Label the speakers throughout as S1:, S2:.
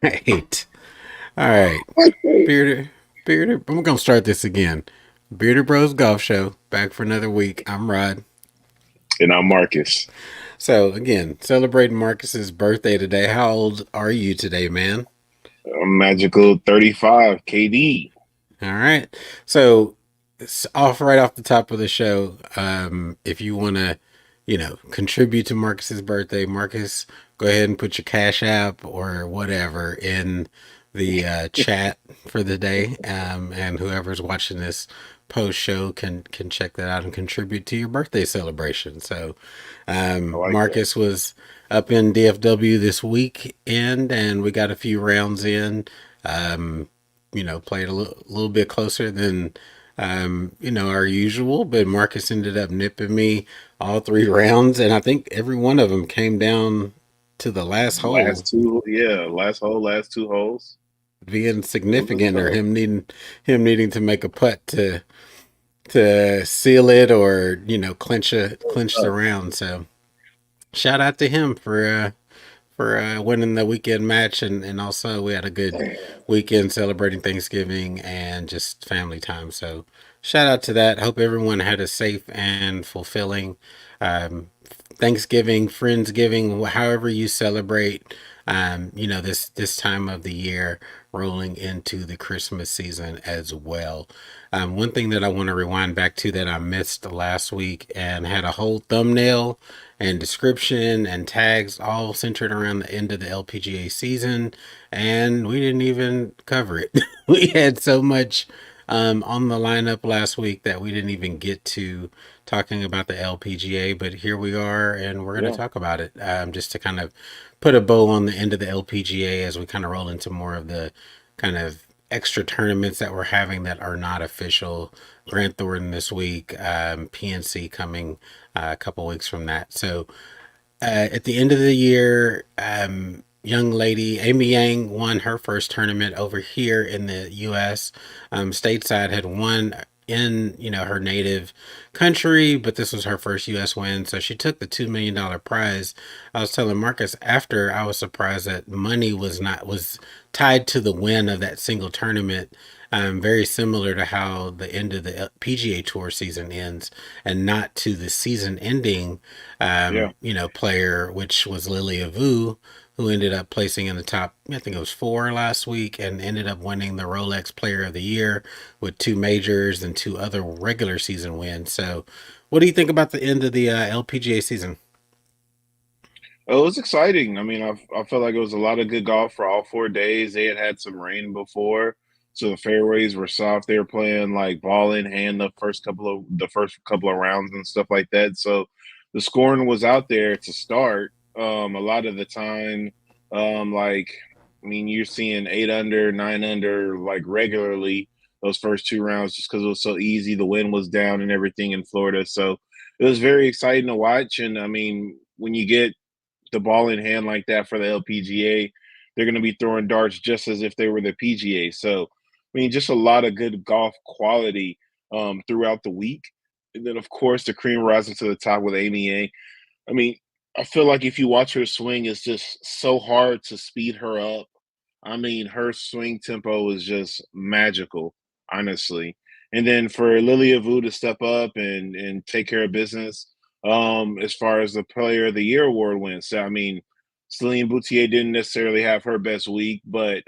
S1: Right. All right. Bearded, Bearded. I'm gonna start this again. Bearded Bros Golf Show back for another week. I'm Rod.
S2: And I'm Marcus.
S1: So again, celebrating Marcus's birthday today. How old are you today, man?
S2: I'm magical 35 KD.
S1: All right. So it's off right off the top of the show. If you want to, contribute to Marcus's birthday, Marcus, go ahead and put your Cash App or whatever in the chat for the day. And whoever's watching this post show can check that out and contribute to your birthday celebration. So,
S2: I like that.
S1: Marcus was up in DFW this weekend, and we got a few rounds in. Um, played a little bit closer than our usual, but Marcus ended up nipping me all three rounds, and I think every one of them came down to the last hole
S2: Last hole, last two holes.
S1: being
S2: It was
S1: significant, or
S2: tough.
S1: him needing to make a putt to seal it, or
S2: It was
S1: clinch the
S2: tough.
S1: round. So shout out to him for winning the weekend match, and also we had a good weekend celebrating Thanksgiving and just family time. So shout out to that. Hope everyone had a safe and fulfilling um, Thanksgiving, Friendsgiving, however you celebrate. This time of the year, rolling into the Christmas season as well. One thing that I want to rewind back to that I missed last week and had a whole thumbnail and description and tags all centered around the end of the LPGA season, and we didn't even cover it. We had so much on the lineup last week that we didn't even get to talking about the LPGA, but here we are, and we're going to
S2: Yeah.
S1: talk about it just to kind of put a bow on the end of the LPGA as we kind of roll into more of the kind of extra tournaments that we're having that are not official. Grant Thornton this week, PNC coming a couple weeks from that. So at the end of the year, young lady Amy Yang won her first tournament over here in the U.S. Stateside had won in her native country, but this was her first U.S. win, so she took the $2 million prize. I was telling Marcus after, I was surprised that money was tied to the win of that single tournament. Very similar to how the end of the PGA Tour season ends, and not to the season ending
S2: Yeah.
S1: player, which was Lilia Vu, who ended up placing in the top, I think it was four last week, and ended up winning the Rolex Player of the Year with two majors and two other regular season wins. So, what do you think about the end of the LPGA season?
S2: It was exciting. I felt like it was a lot of good golf for all 4 days. They had some rain before, so the fairways were soft. They were playing like ball in hand the first couple of rounds and stuff like that. So the scoring was out there to start. A lot of the time, like you're seeing 8 under, 9 under like regularly those first two rounds just because it was so easy. The wind was down and everything in Florida, so it was very exciting to watch. And when you get the ball in hand like that for the LPGA, they're going to be throwing darts just as if they were the PGA. So, just a lot of good golf quality throughout the week. And then, of course, the cream rising to the top with Amy A. I mean, I feel like if you watch her swing, it's just so hard to speed her up. Her swing tempo is just magical, honestly. And then for Lilia Vu to step up and take care of business, as far as the Player of the Year award wins. So Celine Boutier didn't necessarily have her best week, but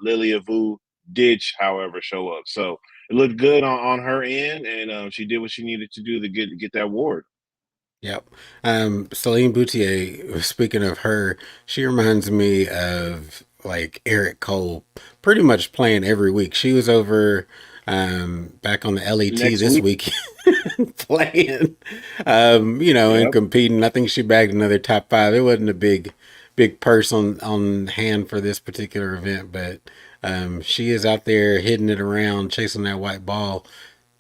S2: Lilia Vu did, however, show up. So it looked good on her end, and she did what she needed to do to get that award.
S1: Yep. Celine Boutier, speaking of her, she reminds me of like Eric Cole, pretty much playing every week. She was over back on the LET
S2: Next
S1: this
S2: week,
S1: week playing, and
S2: yeah,
S1: competing. I think she bagged another top five. It wasn't a big purse on hand for this particular event, but she is out there hitting it around, chasing that white ball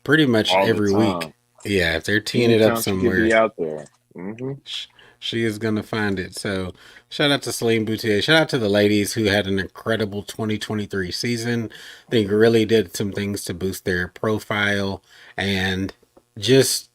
S1: pretty much
S2: all the
S1: every week.
S2: time.
S1: Yeah, if they're teeing it up
S2: Anytime she could
S1: somewhere,
S2: be out there. Hmm.
S1: she is gonna find it. So shout out to Celine Boutier. Shout out to the ladies who had an incredible 2023 season. They really did some things to boost their profile and just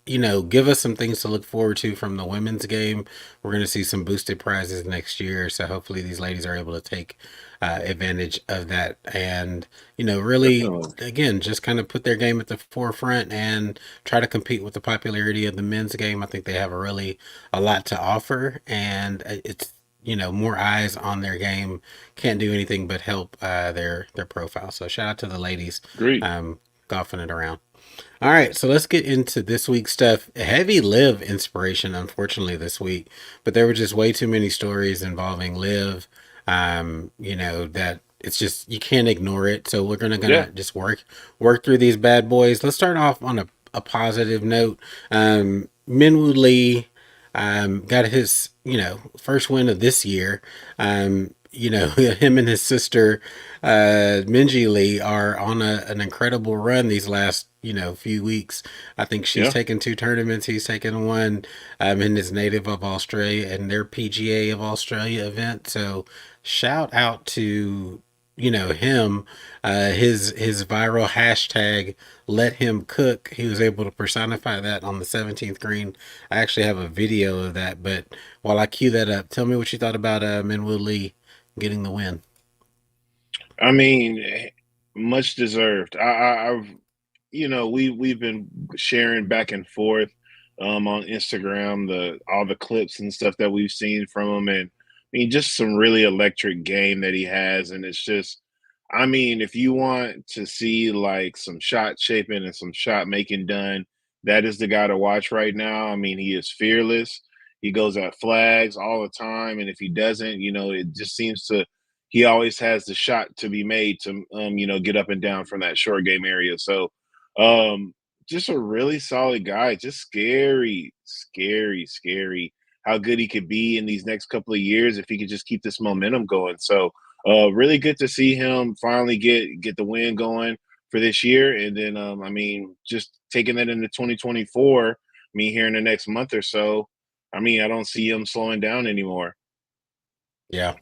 S1: give us some things to look forward to from the women's game. We're going to see some boosted prizes next year, so hopefully these ladies are able to take advantage of that, and really,
S2: Definitely.
S1: again, just kind of put their game at the forefront and try to compete with the popularity of the men's game. I think they have a lot to offer, and it's more eyes on their game can't do anything but help their profile. So shout out to the ladies
S2: Agreed.
S1: um, golfing it around. All right, so let's get into this week's stuff. Heavy live inspiration, unfortunately, this week, but there were just way too many stories involving live. That it's just you can't ignore it. So we're
S2: Yeah.
S1: gonna just work through these bad boys. Let's start off on a positive note. Minwoo Lee got his first win of this year. Him and his sister Minji Lee are on an incredible run these last few weeks. I think she's
S2: Yeah.
S1: taken two tournaments. He's taken one in his native of Australia and their PGA of Australia event. So shout out to him. His viral hashtag let him cook. He was able to personify that on the 17th green. I actually have a video of that. But while I cue that up, tell me what you thought about Minwoo Lee getting the win.
S2: I mean, much deserved. I've we've been sharing back and forth on Instagram the all the clips and stuff that we've seen from him, and I mean just some really electric game that he has, and it's just I mean if you want to see like some shot shaping and some shot making done, that is the guy to watch right now. I mean he is fearless. He goes at flags all the time, and if he doesn't, it just seems to he always has the shot to be made to get up and down from that short game area. So um, just a really solid guy. Just scary, scary, scary how good he could be in these next couple of years if he could just keep this momentum going. So, really good to see him finally get the win going for this year, and then I mean, just taking that into 2024. I mean, here in the next month or so, I mean, I don't see him slowing down anymore.
S1: Yeah.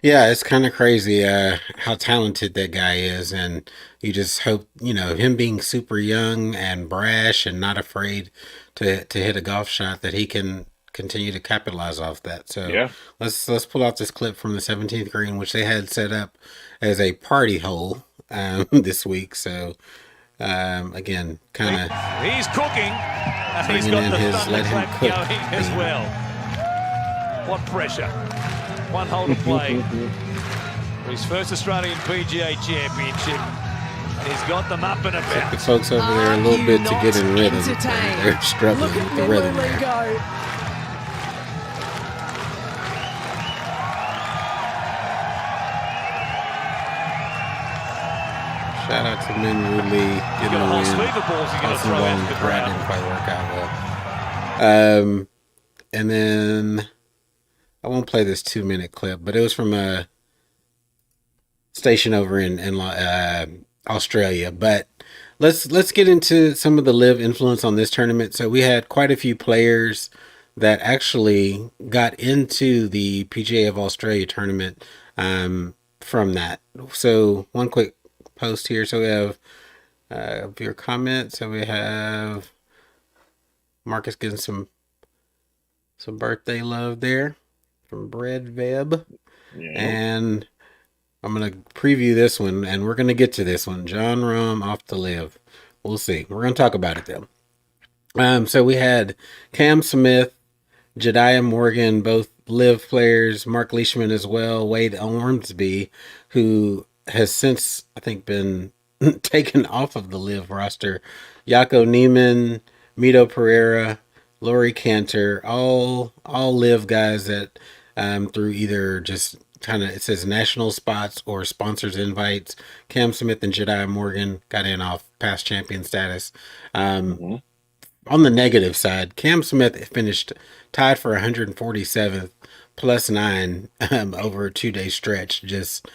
S1: Yeah, it's kind of crazy how talented that guy is, and you just hope him being super young and brash and not afraid to hit a golf shot that he can continue to capitalize off that. So
S2: Yeah.
S1: let's pull out this clip from the 17th green, which they had set up as a party hole this week. So again, kind of
S3: He's cooking, and he's
S1: bringing
S3: got
S1: in
S3: the
S1: his let him
S3: thunderclap
S1: cook
S3: going as
S1: theme.
S3: well. What pressure. One hole to play for his first Australian PGA Championship. And he's got them up and
S1: Took
S3: about.
S1: the folks over there a
S4: Are
S1: little
S4: you
S1: bit to
S4: not
S1: get in rhythm.
S4: entertained?
S1: They're struggling
S4: Look at
S1: with the rhythm
S4: Minwoo Lee
S1: there.
S4: go.
S1: Shout out to Minwoo Lee
S3: He's
S1: getting
S3: got a
S1: the
S3: whole
S1: win.
S3: sleeve of balls he's going to
S1: Awesome
S3: throw
S1: ball
S3: out
S1: in
S3: the
S1: the crowd
S3: crowd.
S1: didn't quite work out well. And then I won't play this 2 minute clip, but it was from a station over in Australia. But let's get into some of the live influence on this tournament. So we had quite a few players that actually got into the PGA of Australia tournament from that. So one quick post here. So we have your comments. So we have Marcus getting some birthday love there from Bread Veb.
S2: Yeah.
S1: And I'm gonna preview this one, and we're gonna get to this one. Jon Rahm off to live. We'll see. We're gonna talk about it though. So we had Cam Smith, Jediah Morgan, both live players, Mark Leishman as well, Wade Ormsby, who has since, I think, been taken off of the live roster, Jaco Neiman, Mito Pereira, Laurie Cantor, all live guys that through either just kind of it says national spots or sponsors invites. Cam Smith and Jediah Morgan got in off past champion status. Um,
S2: Hmm.
S1: on the negative side, Cam Smith finished tied for 147th plus nine over a 2 day stretch. Just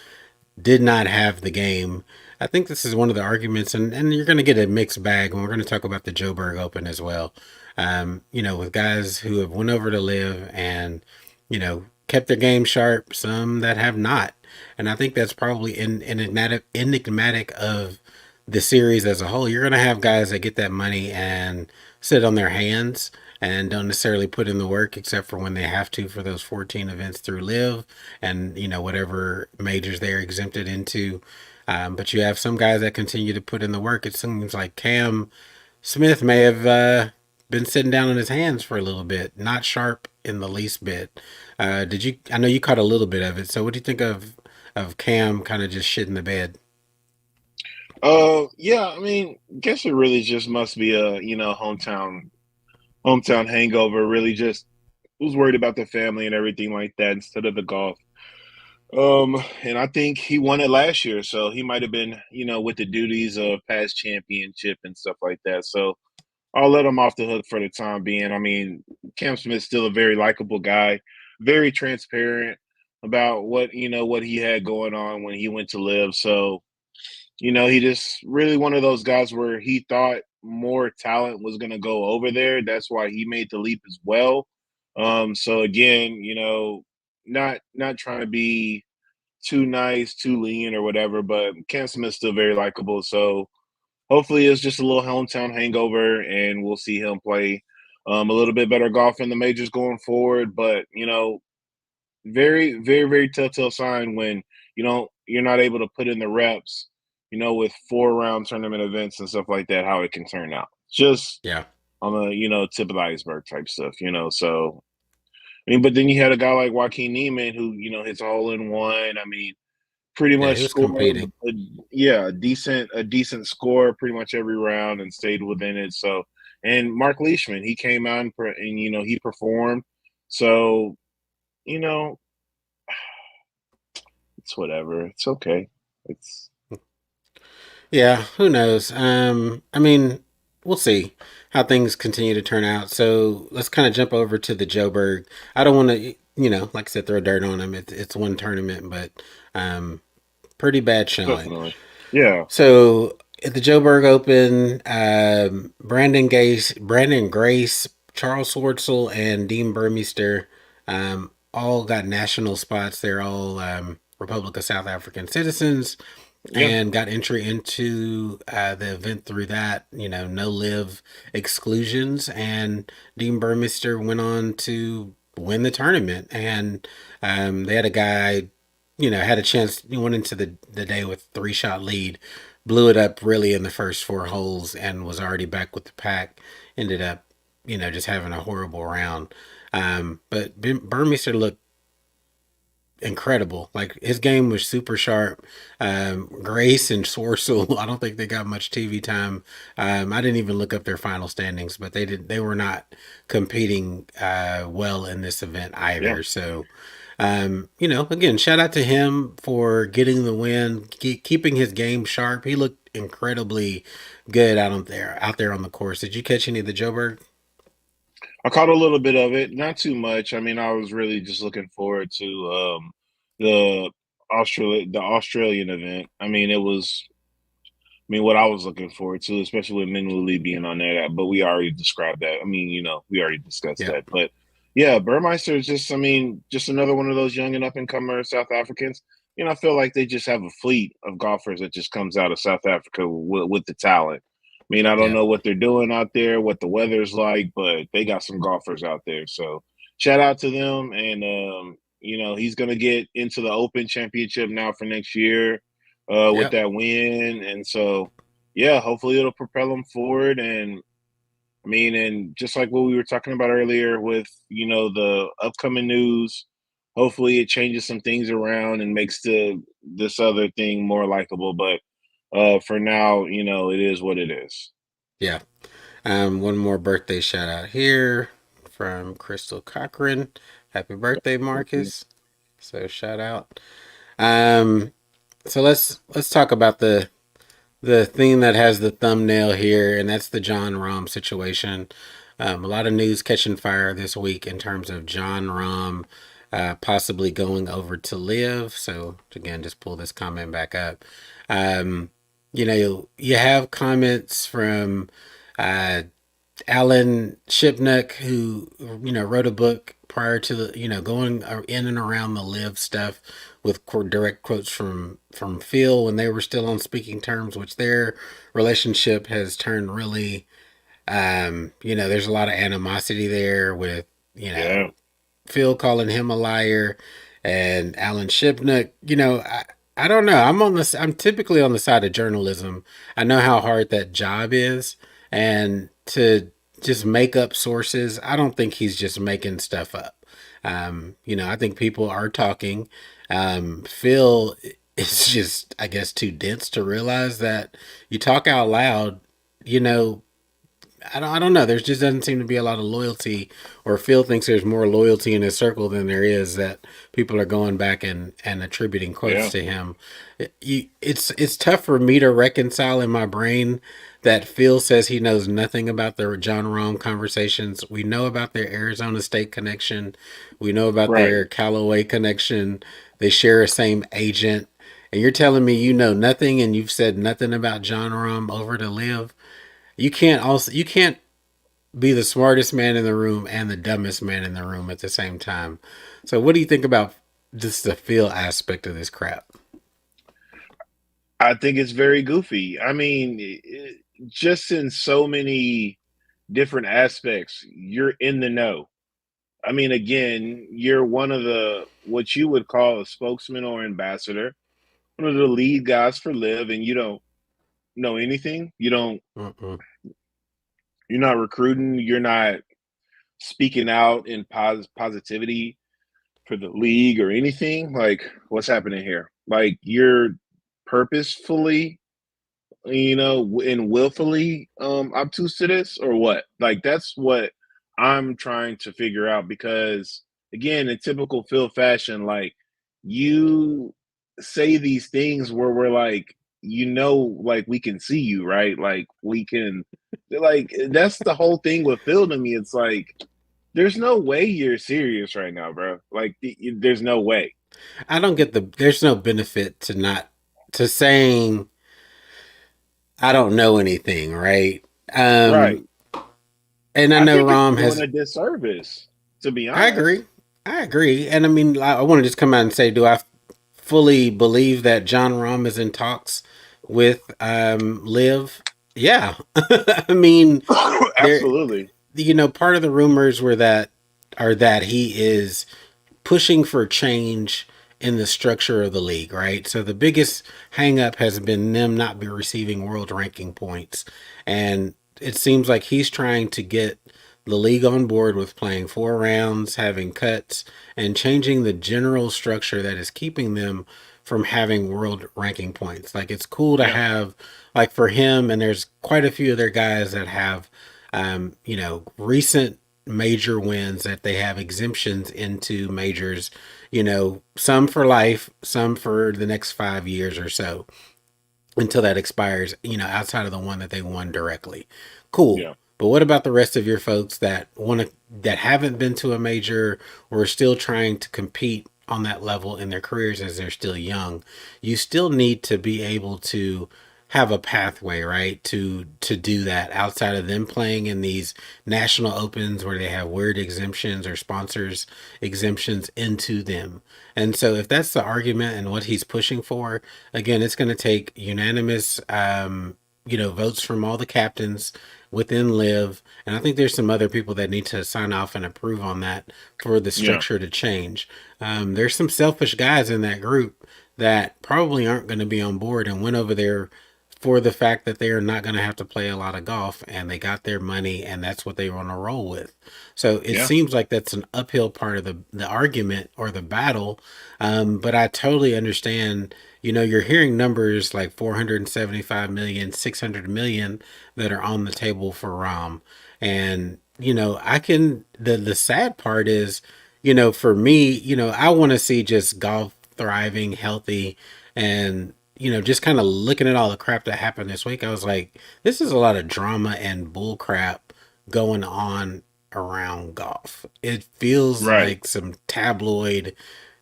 S1: did not have the game. I think this is one of the arguments, and you're going to get a mixed bag, and we're going to talk about the Joburg Open as well. With guys who have went over to live and, kept their game sharp, some that have not. And I think that's probably enigmatic of the series as a whole, you're going to have guys that get that money and sit on their hands and don't necessarily put in the work except for when they have to for those 14 events through live and whatever majors they're exempted into. But you have some guys that continue to put in the work. It seems like Cam Smith may have been sitting down on his hands for a little bit, not sharp in the least bit. Did you? I know you caught a little bit of it. So what do you think of Cam kind of just shit in the bed?
S2: Yeah, I mean, guess it really just must be a, hometown hangover. Really just was worried about the family and everything like that instead of the golf. And I think he won it last year, so he might have been, with the duties of past championship and stuff like that. So I'll let him off the hook for the time being. I mean, Cam Smith's still a very likable guy, very transparent about what he had going on when he went to live. So, he just really one of those guys where he thought more talent was going to go over there. That's why he made the leap as well. So again, not trying to be too nice, too lean, or whatever, but Cam Smith's still very likable. So hopefully it's just a little hometown hangover, and we'll see him play a little bit better golf in the majors going forward. But very, very, very telltale sign when you're not able to put in the reps, with 4 round tournament events and stuff like that, how it can turn out. Just
S1: Yeah,
S2: on the tip of the iceberg type stuff. So I mean, but then you had a guy like Joaquin Neiman who hits all in one. I mean, pretty
S1: yeah, he
S2: much
S1: was
S2: scored
S1: competing.
S2: yeah, a decent score pretty much every round and stayed within it. So and Mark Leishman, he came out and he performed. So you know it's whatever. It's okay. It's
S1: Yeah, who knows? I mean, we'll see how things continue to turn out. So let's kind of jump over to the Joburg. I don't want to, like I said, throw dirt on him. It's one tournament, but um, pretty bad showing.
S2: definitely yeah,
S1: So at the Joburg Open, Brandon Grace, Charles Schwartzel, and Dean Burmeister all got national spots. They're all Republic of South African citizens
S2: yeah,
S1: and got entry into the event through that. No live exclusions. And Dean Burmeister went on to win the tournament. And they had a guy, had a chance. He went into the day with 3-shot lead, blew it up really in the first 4 holes, and was already back with the pack. Ended up, just having a horrible round. But Burmeister looked incredible. Like his game was super sharp. Grace and Swarcel, I don't think they got much TV time. I didn't even look up their final standings, but they did. They were not competing well in this event
S2: yeah.
S1: either. So, again, shout out to him for getting the win, keeping his game sharp. He looked incredibly good out there on the course. Did you catch any of the Joburg?
S2: I caught a little bit of it, not too much. I mean, I was really just looking forward to the Australian event. I mean, what I was looking forward to, especially with Min Woo Lee being on there. But we already described that. I mean, we already discussed
S1: Yeah,
S2: that. But yeah, Burmeister is just, I mean, just another one of those young and up and comer South Africans. I feel like they just have a fleet of golfers that just comes out of South Africa with the talent. I mean, I don't
S1: yeah,
S2: know what they're doing out there, what the weather's like, but they got some golfers out there. So shout out to them. And, he's going to get into the Open Championship now for next year with
S1: yep,
S2: that win. And so, yeah, hopefully it'll propel them forward. And I mean, and just like what we were talking about earlier with, the upcoming news, hopefully it changes some things around and makes this other thing more likable. But for now, it is what it is.
S1: yeah. One more birthday shout out here from Crystal Cochran. Happy birthday,
S2: Thank you.
S1: Marcus. So shout out. Um, so let's talk about the thing that has the thumbnail here, and that's the Jon Rahm situation. A lot of news catching fire this week in terms of Jon Rahm possibly going over to live. So again, just pull this comment back up. Um, you have comments from uh, Alan Shipnuck, who wrote a book prior to the going in and around the live stuff with direct quotes from Phil when they were still on speaking terms, which their relationship has turned really. There's a lot of animosity there with you
S2: Yeah.
S1: know Phil calling him a liar, and Alan Shipnuck. I don't know. I'm typically on the side of journalism. I know how hard that job is, and to just make up sources, I don't think he's just making stuff up. I think people are talking. Phil is just, I guess, too dense to realize that you talk out loud. You know, I don't know. There just doesn't seem to be a lot of loyalty, or Phil thinks there's more loyalty in his circle than there is that people are going back and attributing quotes
S2: Yeah.
S1: to him. It's tough for me to reconcile in my brain that Phil says he knows nothing about the Jon Rahm conversations. We know about their Arizona State connection. We know about
S2: Right.
S1: their Callaway connection. They share a same agent. And you're telling me you know nothing and you've said nothing about Jon Rahm over to live. You can't be the smartest man in the room and the dumbest man in the room at the same time. So what do you think about just the feel aspect of this crap?
S2: I think it's very goofy. I mean, just in so many different aspects, you're in the know. I mean, again, you're one of the what you would call a spokesman or ambassador, one of the lead guys for Live, and you don't know anything. You don't.
S1: Mm-mm.
S2: You're not recruiting. You're not speaking out in positivity for the league or anything. Like, what's happening here? Like, you're purposefully, and willfully obtuse to this, or what? Like, that's what I'm trying to figure out because, again, in typical Phil fashion, like, you say these things where we're like, like we can see you, right? Like, we can, like, that's the whole thing with Phil to me. It's like, there's no way you're serious right now, bro. Like, there's no way.
S1: I don't get there's no benefit to not to saying I don't know anything, right?
S2: Right.
S1: Um and I
S2: I
S1: know
S2: think it's
S1: Rom
S2: doing
S1: has
S2: a disservice, to be
S1: I
S2: honest.
S1: agree. I agree. And I mean I want to just come out and say do I fully believe that John Rahm is in talks with Liv? Yeah. I mean there
S2: Absolutely.
S1: part of the rumors were that are that he is pushing for change in the structure of the league, right? So the biggest hangup has been them not be receiving world ranking points. And it seems like he's trying to get the league on board with playing 4 rounds, having cuts, and changing the general structure that is keeping them from having world ranking points. Like it's cool to
S2: Yeah.
S1: have, like for him, and there's quite a few other guys that have, recent major wins that they have exemptions into majors, some for life, some for the next 5 years or so until that expires, outside of the one that they won directly. Cool.
S2: Yeah.
S1: But what about the rest of your folks that haven't been to a major or are still trying to compete on that level in their careers as they're still young? You still need to be able to have a pathway, right? To do that outside of them playing in these national opens where they have weird exemptions or sponsors exemptions into them. And so if that's the argument and what he's pushing for, again, it's going to take unanimous, votes from all the captains within Live, and I think there's some other people that need to sign off and approve on that for the
S2: Yeah.
S1: structure to change. There's some selfish guys in that group that probably aren't going to be on board and went over there for the fact that they are not going to have to play a lot of golf and they got their money and that's what they want to roll with. So it
S2: Yeah.
S1: seems like that's an uphill part of the argument or the battle. But I totally understand. You're hearing numbers like 475 million, 600 million that are on the table for Rom. And, the sad part is, for me, I want to see just golf thriving, healthy, and just kind of looking at all the crap that happened this week, I was like, this is a lot of drama and bull crap going on around golf. It feels
S2: Right.
S1: like some tabloid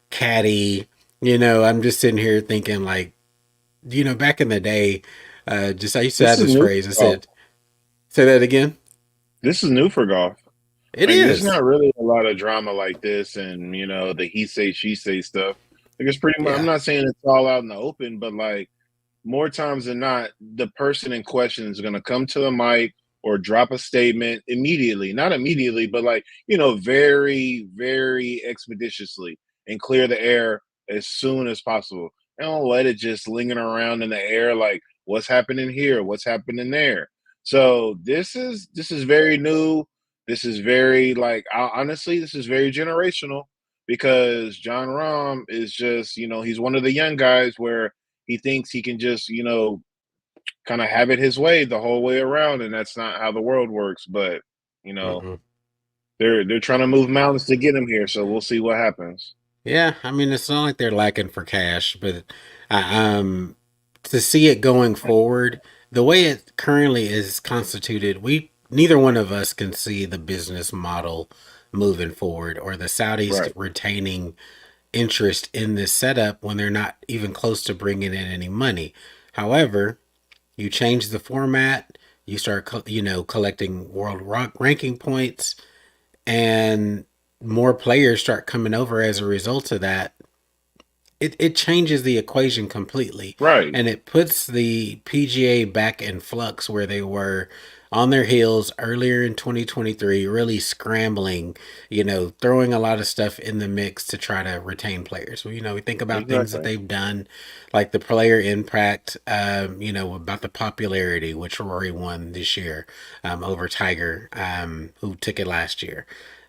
S1: catty. I'm just sitting here thinking like, back in the day, just I used to
S2: This
S1: have
S2: is
S1: this
S2: new.
S1: phrase. I
S2: Oh,
S1: said, say that again.
S2: this is new for golf.
S1: It
S2: Like, there's
S1: is.
S2: not really a lot of drama like this, and the he say she say stuff. Like, it's pretty much. I'm
S1: Yeah.
S2: not saying it's all out in the open, but like more times than not, the person in question is going to come to the mic or drop a statement immediately. Not immediately, but like, very, very expeditiously and clear the air as soon as possible. And don't let it just lingering around in the air like what's happening here, what's happening there. So this is very new. This is very like honestly, this is very generational because John Rahm is just, he's one of the young guys where he thinks he can just, kind of have it his way the whole way around, and that's not how the world works. But you know,
S1: Mm-mm.
S2: they're trying to move mountains to get him here, so we'll see what happens.
S1: Yeah, I mean, it's not like they're lacking for cash, but to see it going forward, the way it currently is constituted, we neither one of us can see the business model moving forward or the Saudis
S2: Right.
S1: retaining interest in this setup when they're not even close to bringing in any money. However, you change the format, you start, collecting world ranking points, and more players start coming over as a result of that. It changes the equation completely,
S2: Right.
S1: and it puts the PGA back in flux where they were on their heels earlier in 2023, really scrambling, throwing a lot of stuff in the mix to try to retain players. We think about things that
S2: Exactly.
S1: they've done, like the player impact, about the popularity, which Rory won this year over Tiger, who took it last year.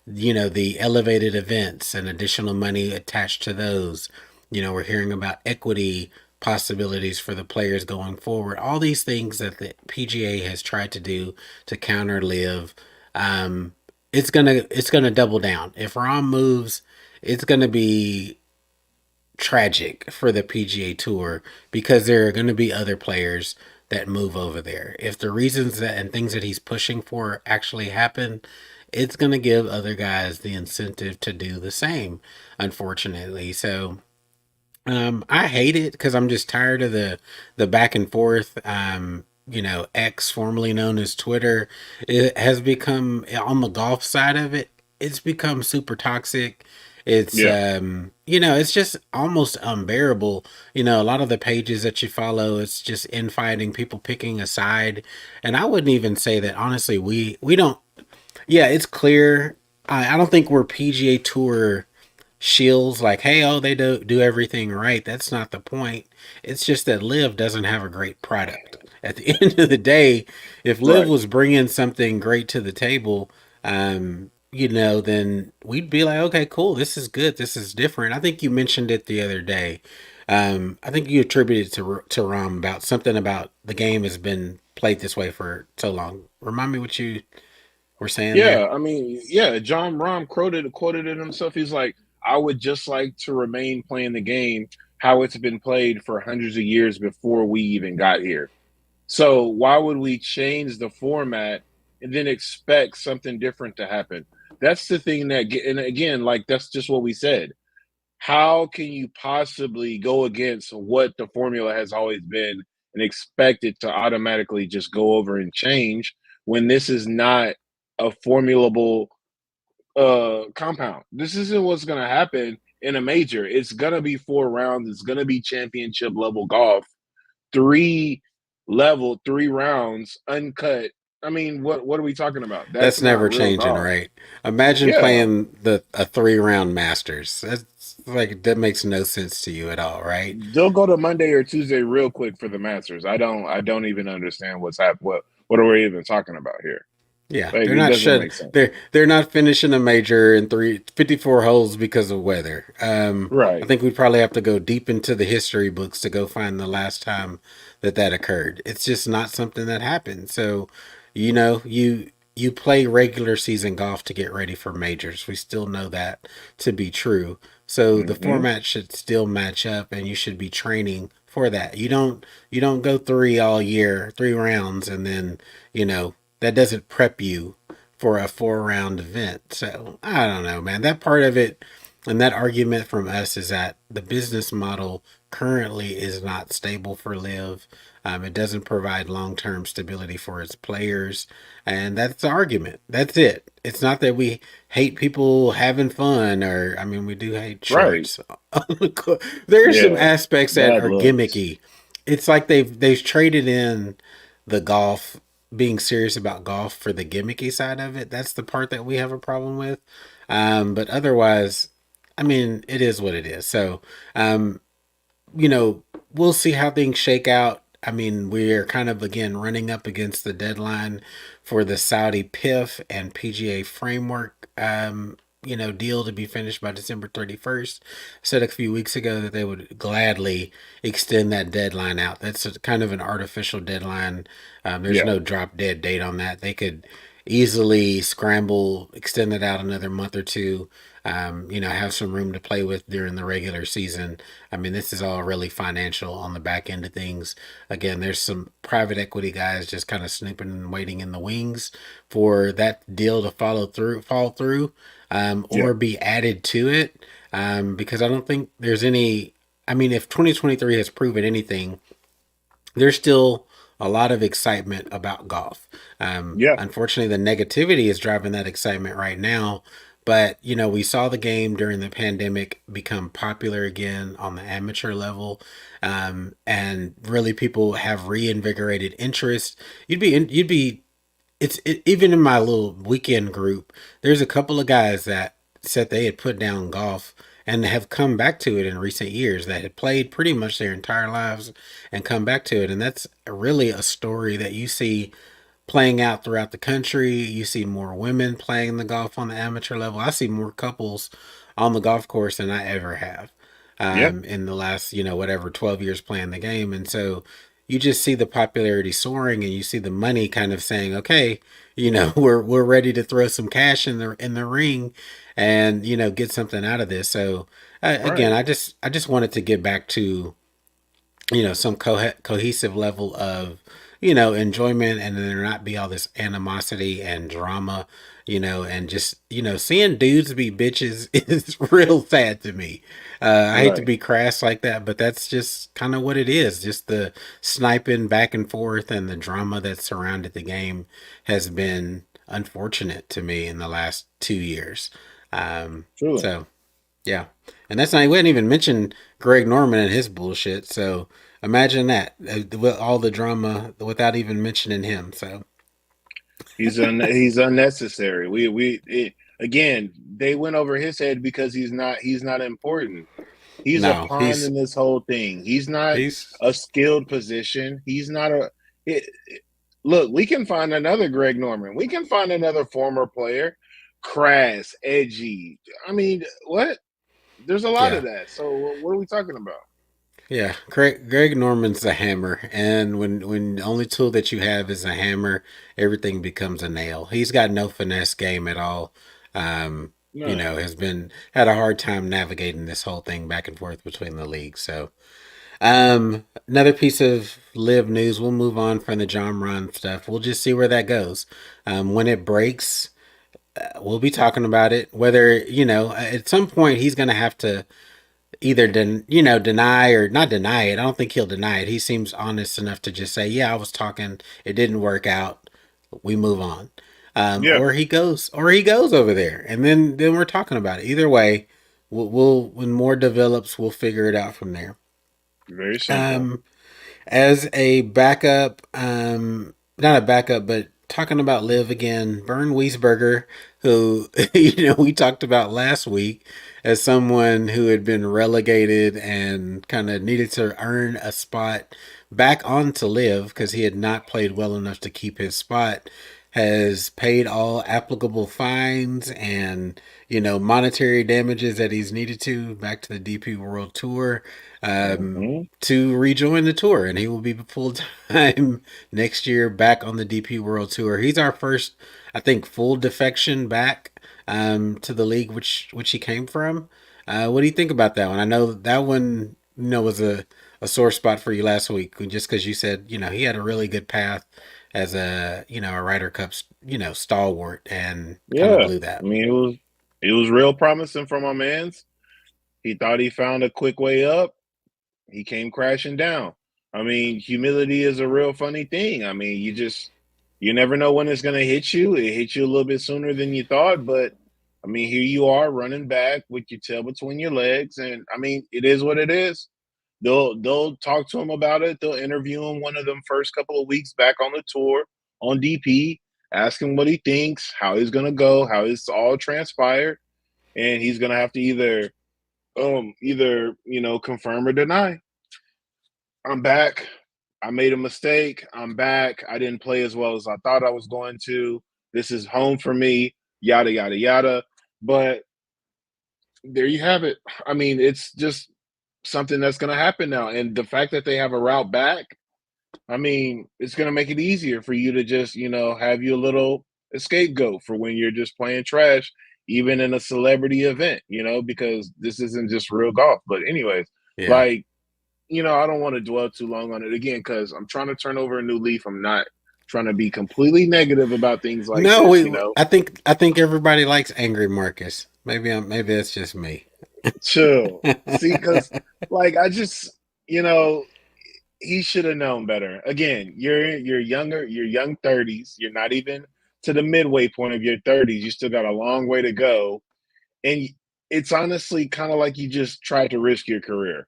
S1: The elevated events and additional money attached to those. We're hearing about equity possibilities for the players going forward. All these things that the PGA has tried to do to counter live. Um, it's gonna double down. If Rahm moves, it's gonna be tragic for the PGA Tour because there are going to be other players that move over there. If the reasons that and things that he's pushing for actually happen, it's going to give other guys the incentive to do the same, unfortunately. So I hate it because I'm just tired of the back and forth. X, formerly known as Twitter, it has become on the golf side of it. It's become super toxic. It's
S2: Yeah.
S1: it's just almost unbearable. A lot of the pages that you follow, it's just infighting, people picking a side, and I wouldn't even say that honestly. We don't. Yeah, it's clear. I don't think we're PGA Tour shills like, hey, oh, they do everything right. That's not the point. It's just that Liv doesn't have a great product. At the end of the day, if Liv
S2: Right.
S1: was bringing something great to the table, then we'd be like, okay, cool, this is good, this is different. I think you mentioned it the other day. I think you attributed to Rom about something about the game has been played this way for so long. Remind me what you were saying there.
S2: Yeah. I mean, yeah. John Rahm quoted it himself. He's like, "I would just like to remain playing the game how it's been played for hundreds of years before we even got here." So why would we change the format and then expect something different to happen? That's the thing and again, like that's just what we said. How can you possibly go against what the formula has always been and expect it to automatically just go over and change when this is not a formulable compound? This isn't what's going to happen in a major. It's going to be 4 rounds. It's going to be championship level golf, three three rounds, uncut. I mean, what are we talking about? That's
S1: That's
S2: not
S1: never
S2: real
S1: changing,
S2: golf.
S1: right? Imagine
S2: Yeah,
S1: playing a 3 round Masters. That's like that makes no sense to you at all, right?
S2: they'll go to Monday or Tuesday real quick for the Masters. I don't even understand what are we even talking about here?
S1: Yeah,
S2: Like
S1: they're
S2: it
S1: not
S2: doesn't
S1: shut.
S2: make sense.
S1: They're not finishing a major in 54 holes because of weather. I
S2: Right.
S1: think we'd probably have to go deep into the history books to go find the last time that occurred. It's just not something that happened. So, you play regular season golf to get ready for majors. We still know that to be true. So the
S2: Hmm.
S1: format should still match up, and you should be training for that. You don't go three all year, 3 rounds, and then that doesn't prep you for a 4 round event. So I don't know, man. That part of it and that argument from us is that the business model currently is not stable for Live. It doesn't provide long term stability for its players. And that's the argument. That's it. It's not that we hate people having fun, or, I mean, we do hate
S2: Right.
S1: shorts. There are some
S2: Yeah.
S1: aspects that
S2: Bad
S1: are
S2: looks.
S1: gimmicky. It's like they've traded in the golf, being serious about golf, for the gimmicky side of it. That's the part that we have a problem with. But otherwise, I mean, it is what it is. So, um, you know, we'll see how things shake out. I mean, we're kind of again running up against the deadline for the Saudi PIF and PGA framework, deal to be finished by December 31st. Said a few weeks ago that they would gladly extend that deadline out. That's kind of an artificial deadline. There's
S2: Yeah.
S1: no drop dead date on that. They could easily scramble, extend it out another month or two. Have some room to play with during the regular season. I mean, this is all really financial on the back end of things. Again, there's some private equity guys just kind of snooping and waiting in the wings for that deal to fall through,
S2: Yeah.
S1: or be added to it. Because I don't think there's any. I mean, if 2023 has proven anything, there's still a lot of excitement about golf.
S2: Yeah.
S1: Unfortunately, the negativity is driving that excitement right now. But, we saw the game during the pandemic become popular again on the amateur level. And really people have reinvigorated interest. You'd be even in my little weekend group, there's a couple of guys that said they had put down golf and have come back to it in recent years, that had played pretty much their entire lives and come back to it. And that's really a story that you see playing out throughout the country. You see more women playing the golf on the amateur level. I see more couples on the golf course than I ever have,
S2: Yeah.
S1: in the last, 12 years playing the game. And so you just see the popularity soaring, and you see the money kind of saying, okay, we're ready to throw some cash in the ring, and get something out of this. So again,
S2: Right.
S1: I just wanted to get back to some cohesive level of enjoyment, and then there not be all this animosity and drama, and just seeing dudes be bitches is real sad to me. I hate to
S2: Right.
S1: be crass like that, but that's just kind of what it is. Just the sniping back and forth and the drama that surrounded the game has been unfortunate to me in the last 2 years.
S2: Truly.
S1: So yeah, and that's not, we hadn't even mentioned Greg Norman and his bullshit. So imagine that, with all the drama without even mentioning him. So
S2: He's unnecessary. Again, they went over his head because he's not important. He's a
S1: no,
S2: pawn in this whole thing. He's not
S1: he's
S2: a skilled position. He's not a it, look, we can find another Greg Norman. We can find another former player, crass, edgy. I mean, what? There's a lot
S1: yeah.
S2: of that. So what are we talking about?
S1: Yeah, Greg Norman's a hammer, and when the only tool that you have is a hammer, everything becomes a nail. He's got no finesse game at all.
S2: None.
S1: Has been had a hard time navigating this whole thing back and forth between the leagues. So, another piece of live news. We'll move on from the John Rahm stuff. We'll just see where that goes. When it breaks, we'll be talking about it. Whether at some point he's going to have to either deny or not deny it. I don't think he'll deny it. He seems honest enough to just say, "Yeah, I was talking. It didn't work out. We move on."
S2: Yeah,
S1: Or he goes over there, and then we're talking about it. Either way, we'll when more develops, we'll figure it out from there.
S2: very simple.
S1: Um, as a backup, not a backup, but talking about Liv again, Bern Wiesberger, who we talked about last week as someone who had been relegated and kind of needed to earn a spot back on to Live because he had not played well enough to keep his spot, has paid all applicable fines and monetary damages that he's needed to back to the DP World Tour,
S2: Hmm.
S1: to rejoin the tour, and he will be full time next year back on the DP World Tour. He's our first, I think, full defection back, to the league which he came from. What do you think about that one? I know that one was a sore spot for you last week, just because you said he had a really good path as a Ryder Cup stalwart, and kind of
S2: Yeah,
S1: blew
S2: I
S1: that.
S2: mean it was real promising for my man's. He thought he found a quick way up. He came crashing down. I mean, humility is a real funny thing. I mean, you never know when it's going to hit you. It hit you a little bit sooner than you thought, but I mean, here you are running back with your tail between your legs, and I mean, it is what it is. They'll talk to him about it. They'll interview him one of them first couple of weeks back on the tour on DP, ask him what he thinks, how he's gonna go, how it's all transpired, and he's gonna have to either confirm or deny. I'm back. I made a mistake. I'm back. I didn't play as well as I thought I was going to. This is home for me. Yada yada yada. But there you have it. I mean, it's just something that's going to happen now. And the fact that they have a route back, I mean, it's going to make it easier for you to just, have your little scapegoat for when you're just playing trash, even in a celebrity event, because this isn't just real golf. But, anyways,
S1: Yeah.
S2: like, I don't want to dwell too long on it again because I'm trying to turn over a new leaf. I'm not trying to be completely negative about things like
S1: No,
S2: this,
S1: I think everybody likes angry Marcus. Maybe that's just me.
S2: Chill. See, because, like, you know, he should have known better. Again, you're younger, you're young 30s. You're not even to the midway point of your 30s. You still got a long way to go. And it's honestly kind of like you just tried to risk your career.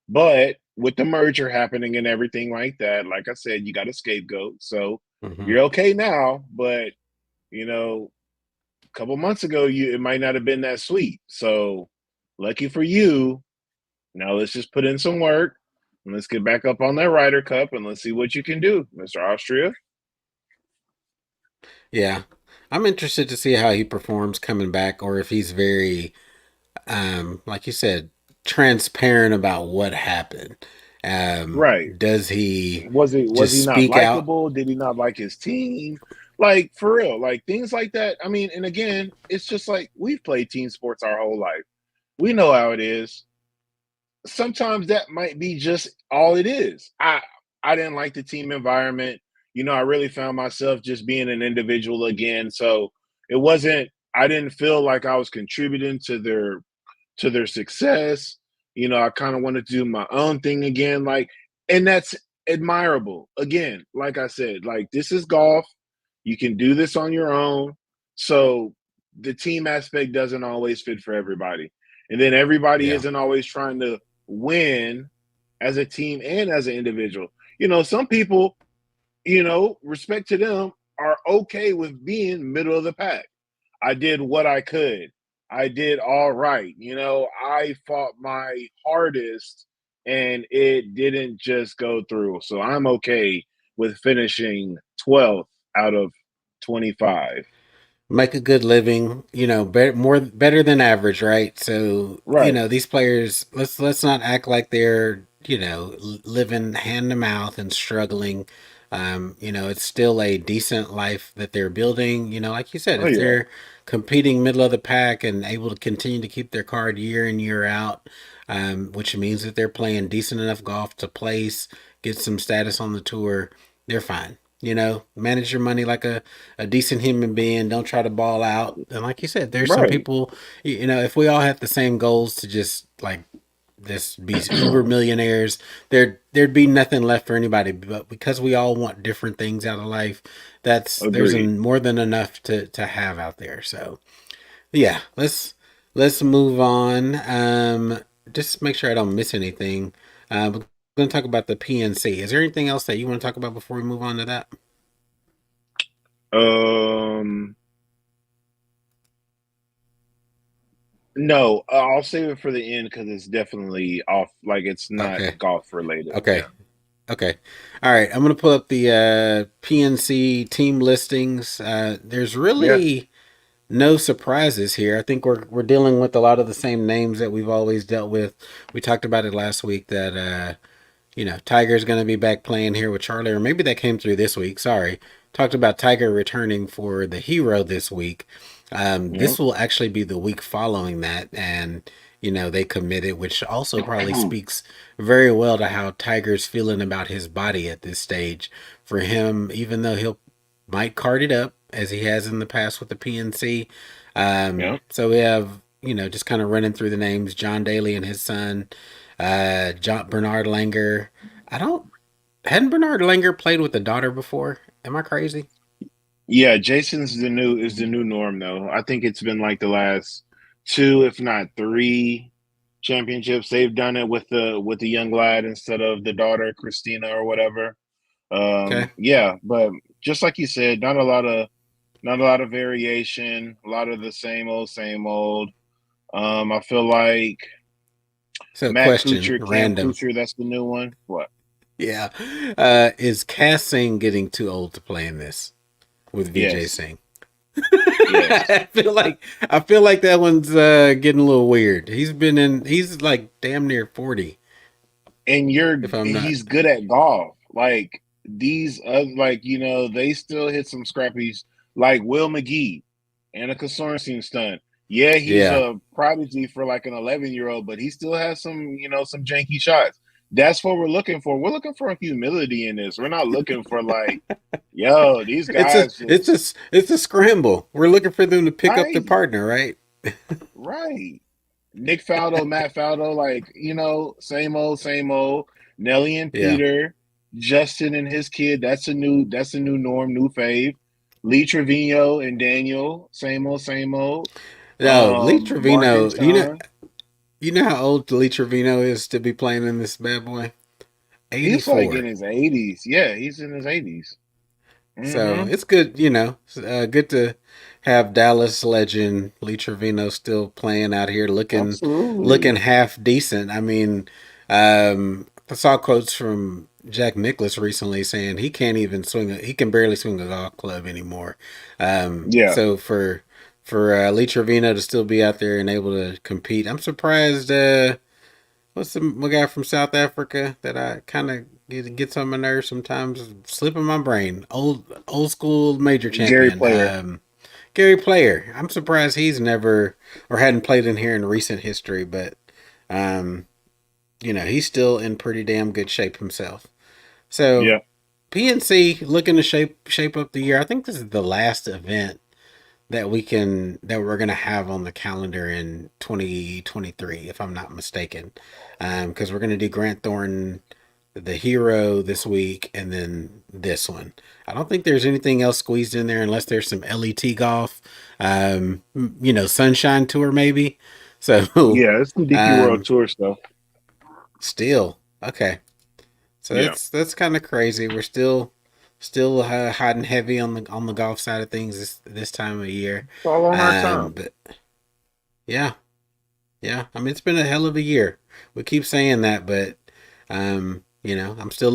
S2: But with the merger happening and everything like that, like I said, you got a scapegoat. So
S1: Hmm.
S2: you're okay now, but you know, a couple months ago, it might not have been that sweet. So lucky for you. Now let's just put in some work and let's get back up on that Ryder Cup and let's see what you can do, Mr. Austria.
S1: Yeah, I'm interested to see how he performs coming back, or if he's very, like you said, transparent about what happened.
S2: Right.
S1: Does he
S2: Was he
S1: just
S2: not
S1: speak out?
S2: likable? Did he not like his team? Like for real, like things like that. I mean, and again, it's just like we've played team sports our whole life. We know how it is. Sometimes that might be just all it is. I didn't like the team environment. I really found myself just being an individual again. So it wasn't I didn't feel like I was contributing to their success. I kind of wanted to do my own thing again. And that's admirable. Again, like I said, like this is golf. You can do this on your own. So the team aspect doesn't always fit for everybody. And then everybody
S1: Yeah,
S2: isn't always trying to win as a team and as an individual. Some people, respect to them, are okay with being middle of the pack. I did what I could. I did all right. I fought my hardest and it didn't just go through. So I'm okay with finishing 12th out of 25.
S1: make a good living. Better than average, right? So
S2: Right.
S1: these players. Let's not act like they're living hand to mouth and struggling. It's still a decent life that they're building. Like you said,
S2: Oh,
S1: if
S2: yeah.
S1: they're competing middle of the pack and able to continue to keep their card year in year out, which means that they're playing decent enough golf to place, get some status on the tour, they're fine. Manage your money like a decent human being. Don't try to ball out. And like you said, there's some
S2: Right.
S1: people, if we all had the same goals to just like this be uber millionaires, there'd be nothing left for anybody. But because we all want different things out of life, there's
S2: Agreed.
S1: more than enough to have out there. So yeah, let's move on. Just make sure I don't miss anything. We're going to talk about the PNC. Is there anything else that you want to talk about before we move on to that?
S2: Um, no, I'll save it for the end because it's definitely off. Like it's not
S1: Okay.
S2: golf related.
S1: Okay.
S2: Yeah.
S1: Okay. All right. I'm going to pull up the PNC team listings. There's
S2: Yeah.
S1: really no surprises here. I think we're dealing with a lot of the same names that we've always dealt with. We talked about it last week that Tiger's going to be back playing here with Charlie, or maybe that came through this week. Sorry. Talked about Tiger returning for the Hero this week.
S2: Yeah.
S1: This will actually be the week following that, and they committed, which also probably speaks very well to how Tiger's feeling about his body at this stage. For him, even though he'll might card it up as he has in the past with the PNC.
S2: Yeah.
S1: So we have just kind of running through the names: John Daly and his son, John Bernard Langer. I don't. hadn't Bernard Langer played with the daughter before? Am I crazy?
S2: Yeah, Jason's the new norm though. I think it's been like the last two, if not three championships. They've done it with the young lad instead of the daughter, Christina or whatever.
S1: Okay.
S2: Yeah, but just like you said, not a lot of variation, a lot of the same old. I feel like
S1: So,
S2: Matt
S1: question,
S2: Kuchar, Cam
S1: random.
S2: Kuchar, that's the new one. What?
S1: Yeah. Is Cass Singh getting too old to play in this with VJ
S2: Yes,
S1: Singh?
S2: yes.
S1: I feel like that one's getting a little weird. He's like damn near 40,
S2: And
S1: if I'm not.
S2: he's good at golf. Like these like, they still hit some scrappies like Will McGee and a Sorensen stunt. Yeah, he's
S1: Yeah.
S2: a prodigy for like an 11-year-old, but he still has some, some janky shots. That's what we're looking for. We're looking for humility in this. We're not looking for like, yo, these guys just
S1: It's a scramble. We're looking for them to pick up their
S2: right,
S1: partner, right?
S2: right. Nick Faldo, Matt Faldo, like, same old, same old. Nelly and
S1: Yeah.
S2: Peter, Justin and his kid, that's a new norm, new fave. Lee Trevino and Daniel, same old, same old.
S1: No, Lee
S2: Mark and
S1: Trevino.
S2: Sean.
S1: You know how old Lee Trevino is to be playing in this bad boy?
S2: He's like in
S1: 84.
S2: his 80s. Yeah, he's in his 80s.
S1: So
S2: Mm-hmm.
S1: it's good, good to have Dallas legend Lee Trevino still playing out here, looking
S2: Absolutely.
S1: half decent. I mean, I saw quotes from Jack Nicklaus recently saying he can't even he can barely swing a golf club anymore.
S2: Yeah.
S1: So for Lee Trevino to still be out there and able to compete, I'm surprised. What's the guy from South Africa that I kind of gets on my nerves sometimes? Slipping my brain. Old school major
S2: Gary
S1: champion.
S2: Player.
S1: Gary Player. I'm surprised he's never or hadn't played in here in recent history, but um, he's still in pretty damn good shape himself. So
S2: Yeah.
S1: PNC looking to shape up the year. I think this is the last event that we're gonna have on the calendar in 2023, if I'm not mistaken, because we're gonna do Grant Thornton, the Hero this week, and then this one. I don't think there's anything else squeezed in there unless there's some LET golf, Sunshine Tour maybe. So,
S2: Yeah, it's the DP World
S1: um,
S2: Tour stuff.
S1: still okay. So
S2: Yeah.
S1: that's kind of crazy. We're still hot and heavy on the golf side of things this time of year.
S2: It's all on our time.
S1: But yeah, yeah. I mean, it's been a hell of a year. We keep saying that, but I'm still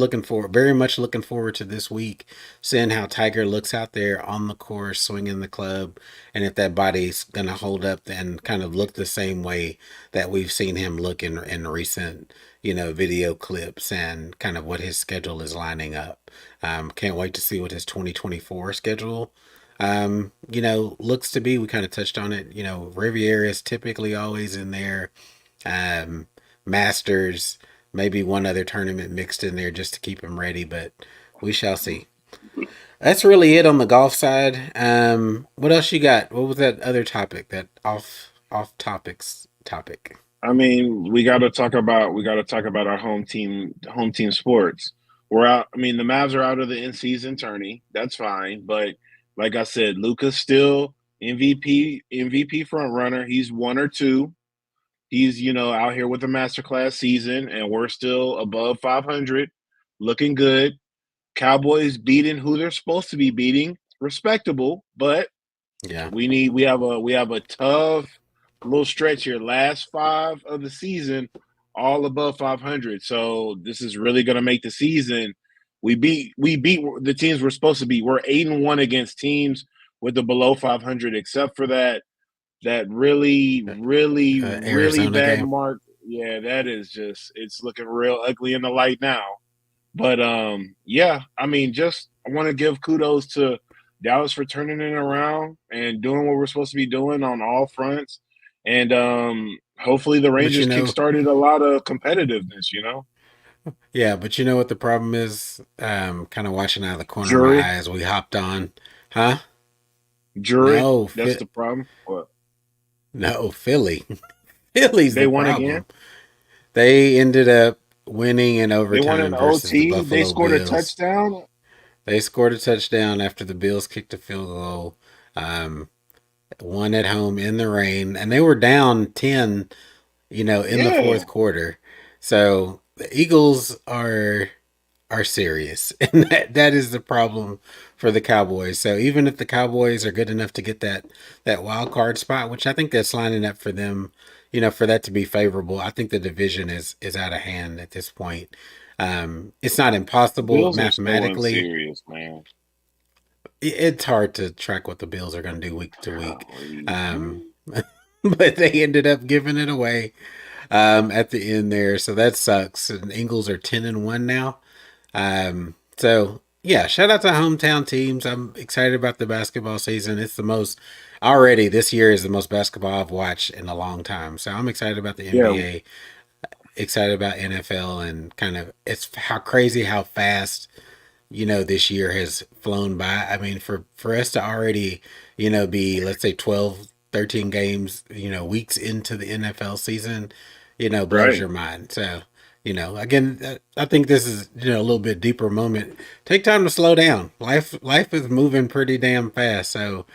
S1: very much looking forward to this week, seeing how Tiger looks out there on the course, swinging the club, and if that body's gonna hold up and kind of look the same way that we've seen him look in recent, video clips and kind of what his schedule is lining up. Can't wait to see what his 2024 schedule looks to be. We kind of touched on it. Riviera is typically always in there. Um, Masters, maybe one other tournament mixed in there just to keep him ready, but we shall see. That's really it on the golf side. What else you got? What was that other topic? That off topics topic.
S2: I mean, we got to talk about our home team sports. We're out. I mean, the Mavs are out of the in season tourney. That's fine, but like I said, Luca's still MVP front runner. He's one or two. He's out here with a masterclass season, and we're still above 500, looking good. Cowboys beating who they're supposed to be beating, respectable, but
S1: Yeah.
S2: we have a tough little stretch here. Last five of the season, all above 500. So this is really going to make the season. We beat the teams we're supposed to beat. We're 8-1 against teams with the below 500, except for that really
S1: Arizona
S2: bad
S1: game.
S2: mark. Yeah, that is just it's looking real ugly in the light now. But yeah, I mean, just I want to give kudos to Dallas for turning it around and doing what we're supposed to be doing on all fronts. And hopefully the
S1: But
S2: Rangers kickstarted a lot of competitiveness.
S1: yeah, but you know what the problem is? Kind of watching out of the corner of my
S2: Jury,
S1: eye as we hopped on. Huh?
S2: jury,
S1: No,
S2: that's the problem. What?
S1: no, Philly. Philly's
S2: They
S1: the
S2: won again?
S1: problem. They ended up winning in
S2: They won in
S1: overtime versus the
S2: OT. They
S1: Buffalo
S2: scored a
S1: Bills.
S2: touchdown.
S1: They scored a touchdown after the Bills kicked a field goal. Um, One at home in the rain, and they were down 10, in the
S2: Yeah,
S1: fourth quarter. So the Eagles are serious, and that is the problem for the Cowboys. So even if the Cowboys are good enough to get that wild card spot, which I think that's lining up for them, for that to be favorable, I think the division is out of hand at this point. It's not
S2: the
S1: impossible
S2: Bills are so
S1: mathematically.
S2: unserious, man.
S1: It's hard to track what the Bills are going to do week to week.
S2: Golly.
S1: Um, but they ended up giving it away at the end there, so that sucks. And Eagles are 10-1 now. So yeah, shout out to hometown teams. I'm excited about the basketball season. It's the most already this year is the most basketball I've watched in a long time. So I'm excited about the
S2: Yeah,
S1: NBA, excited about NFL, and kind of it's how crazy how fast this year has flown by. I mean, for us to already, be, let's say 12, 13 games, weeks into the NFL season, blows
S2: right.
S1: your mind. So, again, I think this is, a little bit deeper moment. Take time to slow down. Life is moving pretty damn fast. So,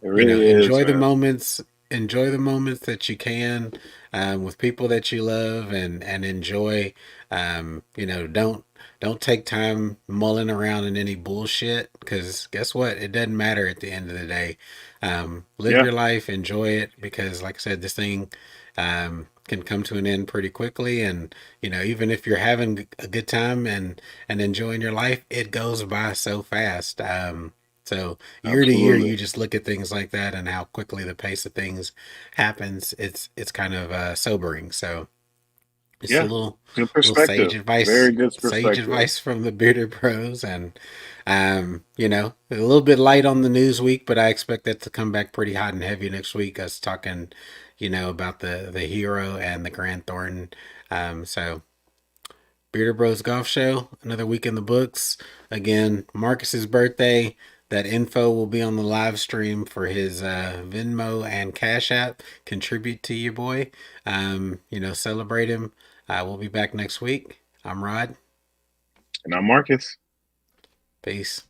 S2: It really is, man.
S1: enjoy the moments that you can, with people that you love, and enjoy, don't take time mulling around in any bullshit, because guess what? It doesn't matter at the end of the day. Live
S2: Yeah,
S1: your life, enjoy it, because, like I said, this thing can come to an end pretty quickly. And, even if you're having a good time and enjoying your life, it goes by so fast. So year to year,
S2: absolutely.
S1: you just look at things like that and how quickly the pace of things happens. It's kind of sobering. So just a
S2: Yeah,
S1: little
S2: good
S1: little
S2: perspective. Very good
S1: sage
S2: perspective.
S1: advice from the bearded pros. And a little bit light on the news week, but I expect that to come back pretty hot and heavy next week, us talking about the hero and the Grand Thornton. So Bearded Bros Golf Show, another week in the books. Again, Marcus's birthday. That info will be on the live stream for his Venmo and Cash App. Contribute to your boy. Celebrate him. We'll be back next week. I'm Rod.
S2: And I'm Marcus.
S1: Peace.